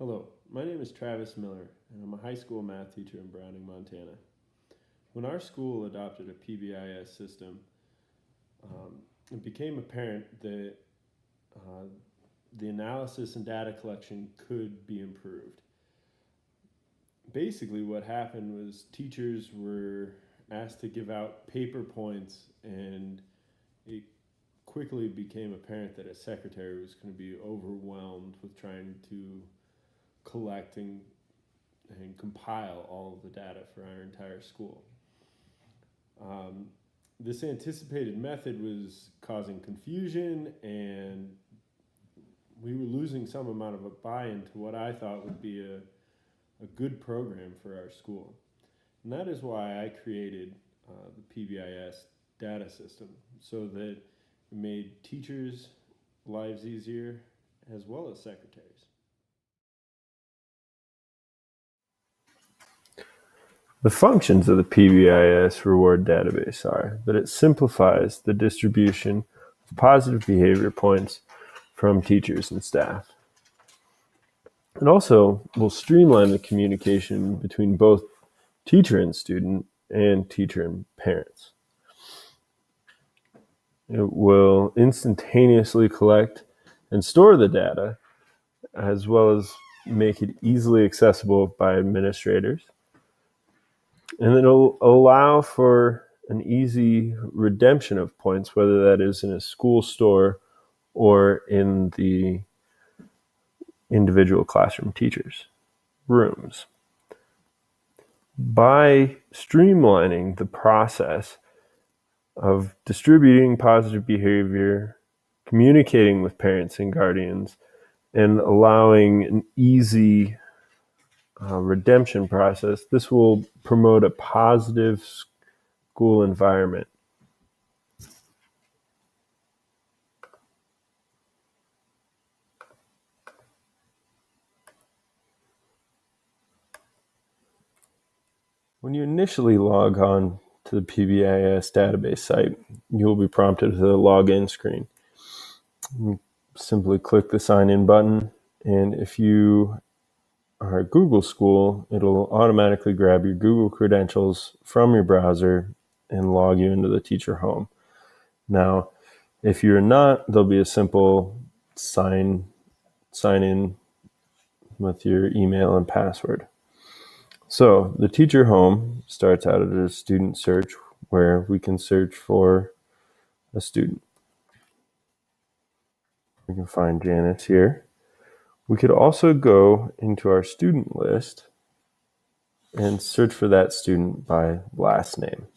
Hello, my name is Travis Miller, and I'm a high school math teacher in Browning, Montana. When our school adopted a PBIS system, it became apparent that uh, the analysis and data collection could be improved. Basically, what happened was teachers were asked to give out paper points, and it quickly became apparent that a secretary was going to be overwhelmed with trying to collect and compile all of the data for our entire school. Um, this anticipated method was causing confusion, and we were losing some amount of a buy-in to what I thought would be a good program for our school. And that is why I created the PBIS data system, so that it made teachers' lives easier as well as secretaries. The functions of the pbis reward database are that it simplifies the distribution of positive behavior points from teachers and staff. It also will streamline the communication between both teacher and student and teacher and parents. It will instantaneously collect and store the data, as well as make it easily accessible by administrators. And it'll allow for an easy redemption of points, whether that is in a school store or in the individual classroom teachers' rooms. By streamlining the process of distributing positive behavior, communicating with parents and guardians, and allowing an easy redemption process, this will promote a positive school environment. When you initially log on to the pbis database site, you will be prompted to the login screen. You simply click the sign in button, and if you are at Google School, it'll automatically grab your Google credentials from your browser and log you into the teacher home. Now, if you're not, there'll be a simple sign in with your email and password. So the teacher home starts out at a student search, where we can search for a student. We can find Janice here. We could also go into our student list and search for that student by last name.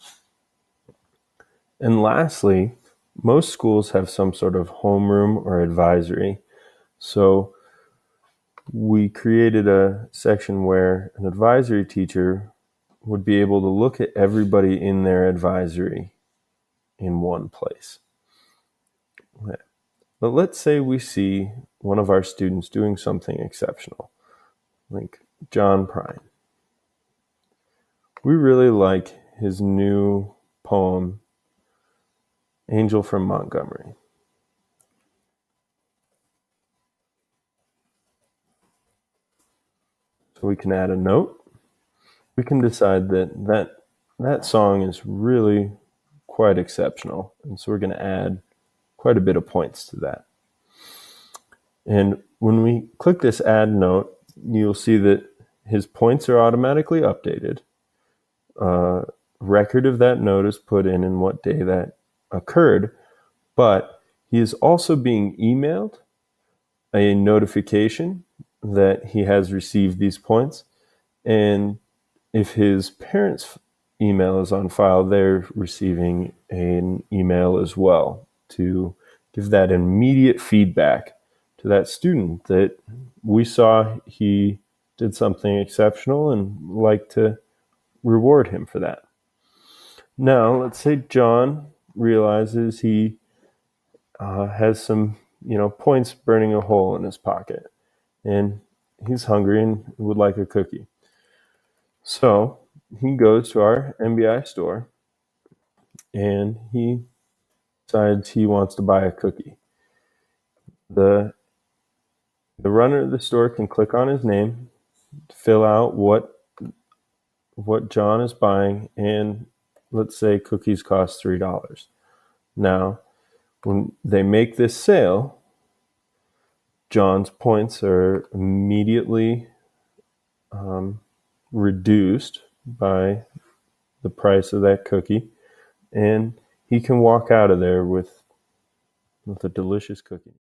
And lastly, most schools have some sort of homeroom or advisory. So we created a section where an advisory teacher would be able to look at everybody in their advisory in one place. But let's say we see one of our students doing something exceptional, like John Prine. We really like his new poem, Angel from Montgomery. So we can add a note. We can decide that song is really quite exceptional, and so we're going to add quite a bit of points to that. And when we click this add note, you'll see that his points are automatically updated. Record of that note is put in and what day that occurred, but he is also being emailed a notification that he has received these points. And if his parents' email is on file, they're receiving an email as well to give that immediate feedback to that student that we saw he did something exceptional and like to reward him for that. Now, let's say John realizes he has some, points burning a hole in his pocket, and he's hungry and would like a cookie. So he goes to our MBI store, and he decides he wants to buy a cookie. The The runner of the store can click on his name, fill out what John is buying, and let's say cookies cost $3. Now, when they make this sale, John's points are immediately reduced by the price of that cookie, and he can walk out of there with a delicious cookie.